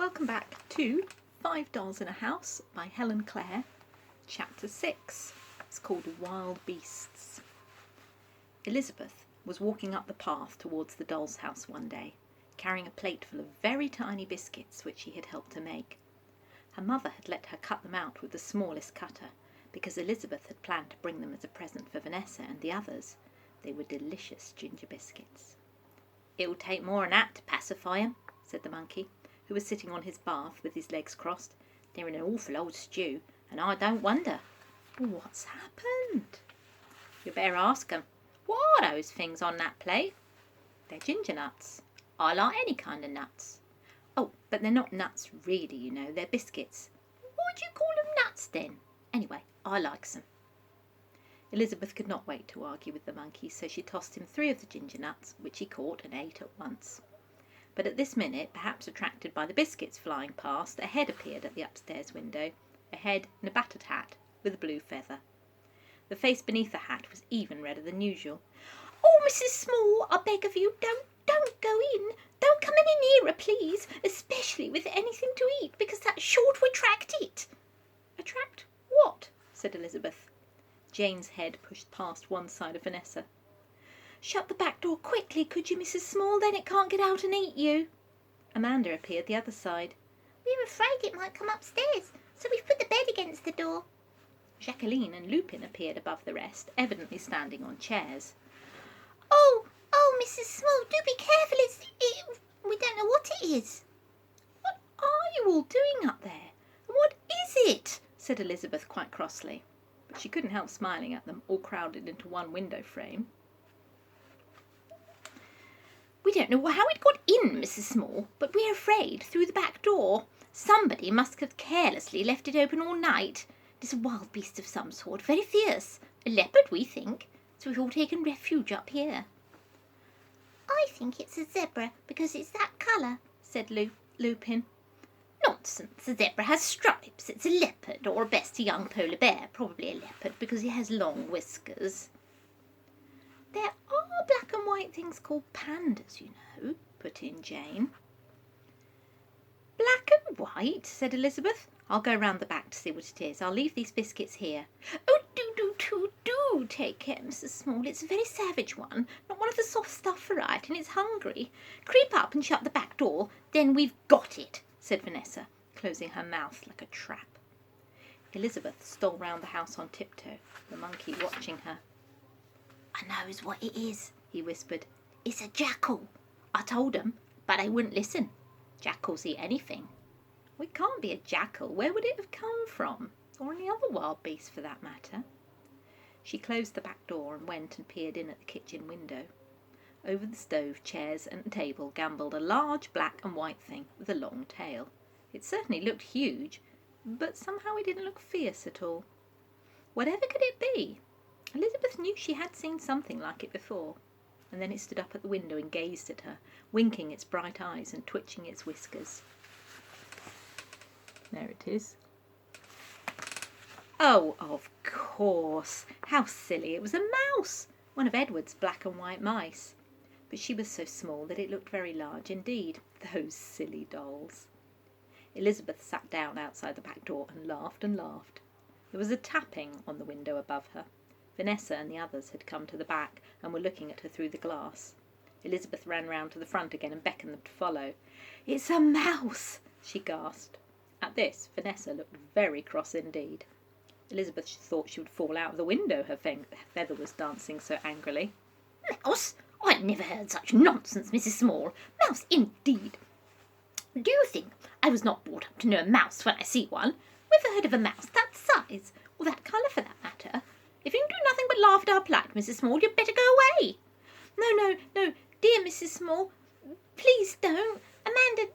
Welcome back to 5 Dolls in a House by Helen Clare, Chapter 6. It's called Wild Beasts. Elizabeth was walking up the path towards the doll's house one day, carrying a plate full of very tiny biscuits which she had helped to make. Her mother had let her cut them out with the smallest cutter, because Elizabeth had planned to bring them as a present for Vanessa and the others. They were delicious ginger biscuits. "It'll take more than that to pacify 'em," said the monkey, who was sitting on his bath with his legs crossed. "They're in an awful old stew, and I don't wonder." "What's happened?" "You better ask 'em. What are those things on that plate?" "They're ginger nuts." "I like any kind of nuts." "Oh, but they're not nuts really, you know. They're biscuits." "Why do you call 'em nuts then?" "Anyway, I likes 'em." Elizabeth could not wait to argue with the monkey, so she tossed him 3 of the ginger nuts, which he caught and ate at once. But at this minute, perhaps attracted by the biscuits flying past, a head appeared at the upstairs window, a head in a battered hat with a blue feather. The face beneath the hat was even redder than usual. "Oh, Mrs. Small, I beg of you, don't go in. Don't come any nearer, please, especially with anything to eat, because that's sure to attract it." "Attract what?" said Elizabeth. Jane's head pushed past one side of Vanessa. "Shut the back door quickly, could you, Mrs. Small? Then it can't get out and eat you." Amanda appeared the other side. "We're afraid it might come upstairs, so we've put the bed against the door." Jacqueline and Lupin appeared above the rest, evidently standing on chairs. Oh, Mrs. Small, do be careful. We don't know what it is." "What are you all doing up there? And what is it?" said Elizabeth quite crossly. But she couldn't help smiling at them, all crowded into one window frame. "We don't know how it got in, Mrs. Small, but we're afraid through the back door. Somebody must have carelessly left it open all night. It is a wild beast of some sort, very fierce. A leopard, we think, so we've all taken refuge up here." "I think it's a zebra, because it's that colour," said Lupin. "Nonsense, a zebra has stripes. It's a leopard, or best a young polar bear, probably a leopard, because he has long whiskers." "There are black and white things called pandas, you know," put in Jane. "Black and white?" said Elizabeth. "I'll go round the back to see what it is. I'll leave these biscuits here." "Oh, do take care, Mrs. Small. It's a very savage one, not one of the soft stuff variety, and it's hungry. Creep up and shut the back door, then we've got it," said Vanessa, closing her mouth like a trap. Elizabeth stole round the house on tiptoe, the monkey watching her. "I knows what it is," he whispered. "It's a jackal. I told 'em, but they wouldn't listen. Jackals eat anything." "Well, it can't be a jackal. Where would it have come from? Or any other wild beast, for that matter?" She closed the back door and went and peered in at the kitchen window. Over the stove, chairs and table gambolled a large black and white thing with a long tail. It certainly looked huge, but somehow it didn't look fierce at all. Whatever could it be? Elizabeth knew she had seen something like it before, and then it stood up at the window and gazed at her, winking its bright eyes and twitching its whiskers. There it is. Oh, of course! How silly! It was a mouse! One of Edward's black and white mice. But she was so small that it looked very large indeed. Those silly dolls! Elizabeth sat down outside the back door and laughed and laughed. There was a tapping on the window above her. Vanessa and the others had come to the back and were looking at her through the glass. Elizabeth ran round to the front again and beckoned them to follow. "It's a mouse!" she gasped. At this, Vanessa looked very cross indeed. Elizabeth thought she would fall out of the window, her feather was dancing so angrily. "Mouse? I never heard such nonsense, Mrs. Small. Mouse, indeed. Do you think I was not brought up to know a mouse when I see one? Never heard of a mouse that size, or that colour for that matter. If you do nothing but laugh at our plight, Mrs. Small, you'd better go away." No, dear Mrs. Small, please don't. Amanda...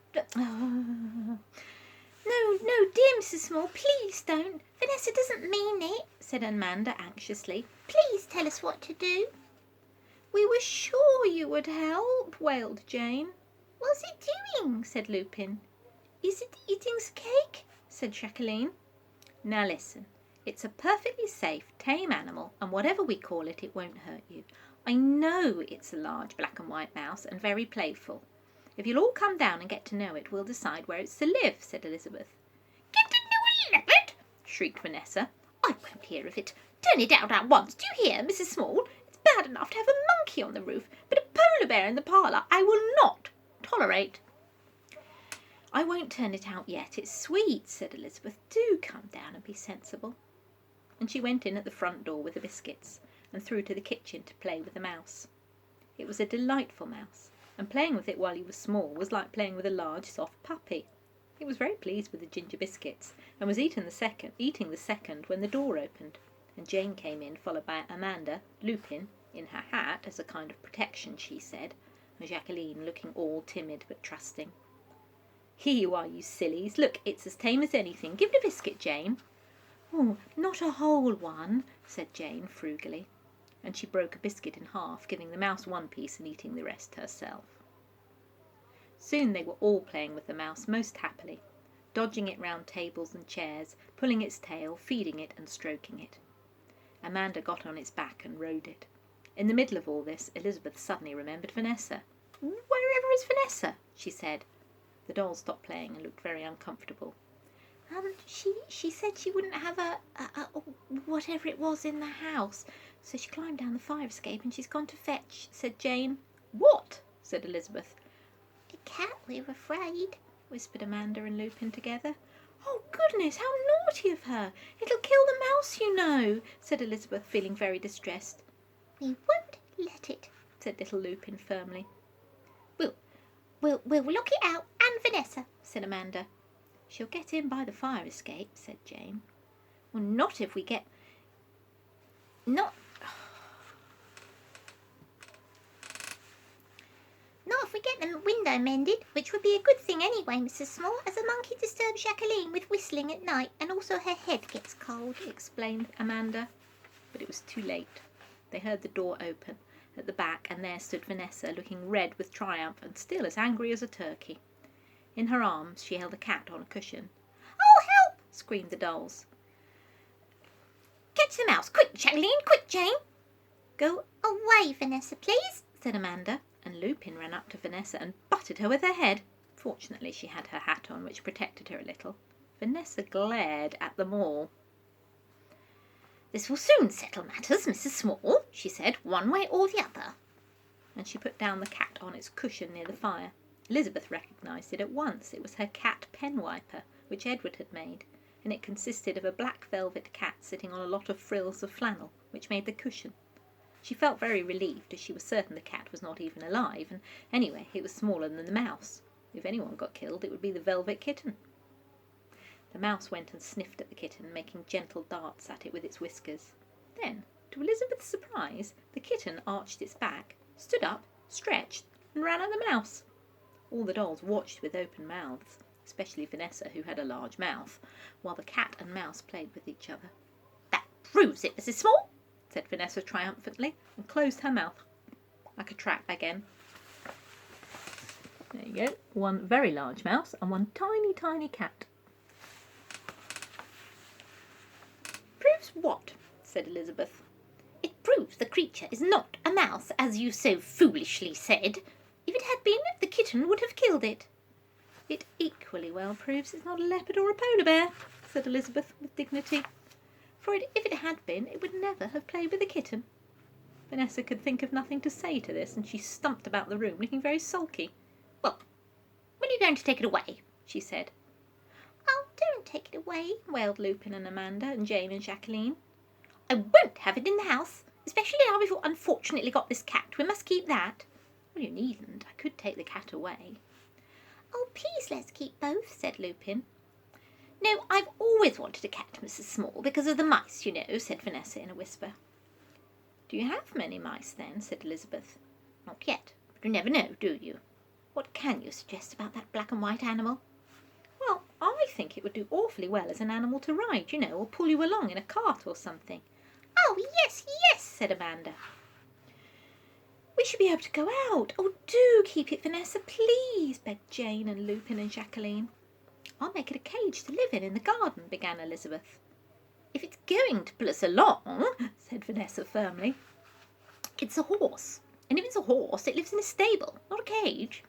No, dear Mrs. Small, please don't. Vanessa doesn't mean it," said Amanda anxiously. "Please tell us what to do." "We were sure you would help," wailed Jane. "What's it doing?" said Lupin. "Is it eating cake?" said Jacqueline. "Now listen. It's a perfectly safe, tame animal, and whatever we call it, it won't hurt you. I know it's a large black and white mouse and very playful. If you'll all come down and get to know it, we'll decide where it's to live, said Elizabeth. Get to know a leopard? Shrieked Vanessa. I won't hear of it. Turn it out at once. Do you hear, Mrs. Small? It's bad enough to have a monkey on the roof, but a polar bear in the parlour I will not tolerate. I won't turn it out yet. It's sweet, said Elizabeth. Do come down and be sensible. And she went in at the front door with the biscuits and through to the kitchen to play with the mouse. It was a delightful mouse, and playing with it while he was small was like playing with a large, soft puppy. It was very pleased with the ginger biscuits, and was eating the second when the door opened, and Jane came in, followed by Amanda, Lupin, in her hat, as a kind of protection, she said, and Jacqueline looking all timid but trusting. Here you are, you sillies. Look, it's as tame as anything. Give it a biscuit, Jane. Oh, not a whole one, said Jane frugally, and she broke a biscuit in half, giving the mouse one piece and eating the rest herself. Soon they were all playing with the mouse most happily, dodging it round tables and chairs, pulling its tail, feeding it and stroking it. Amanda got on its back and rode it. In the middle of all this, Elizabeth suddenly remembered Vanessa. Wherever is Vanessa? She said. The doll stopped playing and looked very uncomfortable. She said she wouldn't have a whatever it was in the house, so she climbed down the fire escape and she's gone to fetch, said Jane. What? Said Elizabeth. A cat, we're afraid, whispered Amanda and Lupin together. Oh, goodness, how naughty of her! It'll kill the mouse, you know, said Elizabeth, feeling very distressed. We won't let it, said little Lupin firmly. We'll lock it out, and Vanessa, said Amanda. She'll get in by the fire escape, said Jane. Well, not if we get... Not if we get the window mended, which would be a good thing anyway, Mrs. Small, as a monkey disturbs Jacqueline with whistling at night, and also her head gets cold, explained Amanda. But it was too late. They heard the door open at the back, and there stood Vanessa, looking red with triumph and still as angry as a turkey. In her arms she held a cat on a cushion. Oh, help! Screamed the dolls. Catch the mouse! Quick, Jacqueline! Quick, Jane! Go away, Vanessa, please, said Amanda, and Lupin ran up to Vanessa and butted her with her head. Fortunately she had her hat on, which protected her a little. Vanessa glared at them all. This will soon settle matters, Mrs. Small, she said, one way or the other. And she put down the cat on its cushion near the fire. Elizabeth recognised it at once. It was her cat pen wiper, which Edward had made, and it consisted of a black velvet cat sitting on a lot of frills of flannel, which made the cushion. She felt very relieved, as she was certain the cat was not even alive, and anyway, it was smaller than the mouse. If anyone got killed, it would be the velvet kitten. The mouse went and sniffed at the kitten, making gentle darts at it with its whiskers. Then, to Elizabeth's surprise, the kitten arched its back, stood up, stretched, and ran at the mouse. All the dolls watched with open mouths, especially Vanessa, who had a large mouth, while the cat and mouse played with each other. That proves it, Mrs. Small, said Vanessa triumphantly, and closed her mouth like a trap again. There you go. One very large mouse and one tiny, tiny cat. Proves what? Said Elizabeth. It proves the creature is not a mouse, as you so foolishly said. If it had been, the kitten would have killed it. It equally well proves it's not a leopard or a polar bear, said Elizabeth with dignity. For if it had been, it would never have played with the kitten. Vanessa could think of nothing to say to this, and she stumped about the room, looking very sulky. Well, when are you going to take it away? She said. Oh, don't take it away, wailed Lupin and Amanda and Jane and Jacqueline. I won't have it in the house, especially now we've unfortunately got this cat. We must keep that. Well, you needn't. I could take the cat away. Oh, please let's keep both, said Lupin. No, I've always wanted a cat, Mrs. Small, because of the mice, you know, said Vanessa in a whisper. Do you have many mice, then? Said Elizabeth. Not yet, but you never know, do you? What can you suggest about that black and white animal? Well, I think it would do awfully well as an animal to ride, you know, or pull you along in a cart or something. Oh, yes, yes, said Amanda. We should be able to go out. Oh, do keep it, Vanessa, please, begged Jane and Lupin and Jacqueline. I'll make it a cage to live in the garden, began Elizabeth. If it's going to pull us along, said Vanessa firmly. It's a horse, and if it's a horse, it lives in a stable, not a cage.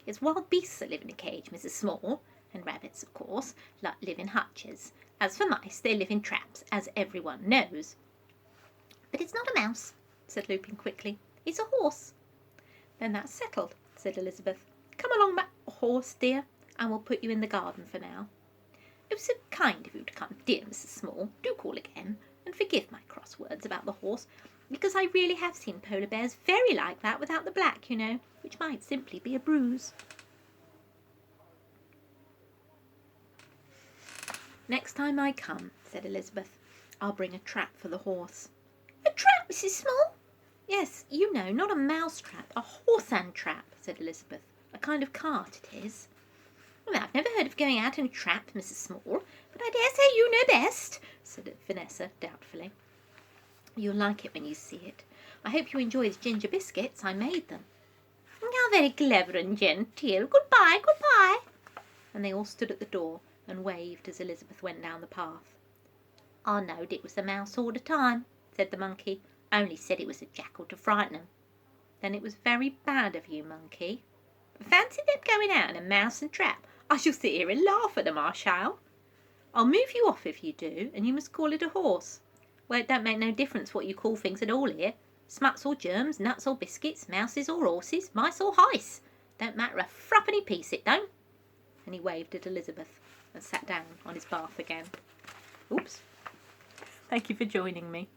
It's wild beasts that live in a cage, Mrs. Small, and rabbits, of course, live in hutches. As for mice, they live in traps, as everyone knows." "But it's not a mouse," said Lupin quickly. "It's a horse." "Then that's settled," said Elizabeth. "Come along, horse, dear, and we'll put you in the garden for now." "Oh, so kind of you to come, dear Mrs. Small. Do call again, and forgive my cross words about the horse, because I really have seen polar bears very like that without the black, you know, which might simply be a bruise." "Next time I come," said Elizabeth, "I'll bring a trap for the horse." "A trap, Mrs. Small?" "Yes, you know, not a mouse trap, a horse-and trap," said Elizabeth. "A kind of cart it is." "Well, I've never heard of going out in a trap, Mrs. Small, but I dare say you know best," said Vanessa doubtfully. "You'll like it when you see it. I hope you enjoy the ginger biscuits. I made them." "How very clever and genteel. Goodbye, goodbye." And they all stood at the door and waved as Elizabeth went down the path. "I knowed it was the mouse all the time," said the monkey. "Only said it was a jackal to frighten 'em." "Then it was very bad of you, monkey." "Fancy them going out in a mouse and trap. I shall sit here and laugh at them, I shall." "I'll move you off if you do, and you must call it a horse." "Well, it don't make no difference what you call things at all here. Smuts or germs, nuts or biscuits, mouses or horses, mice or hice. Don't matter a threepenny piece, it don't." And he waved at Elizabeth and sat down on his bath again. Oops. Thank you for joining me.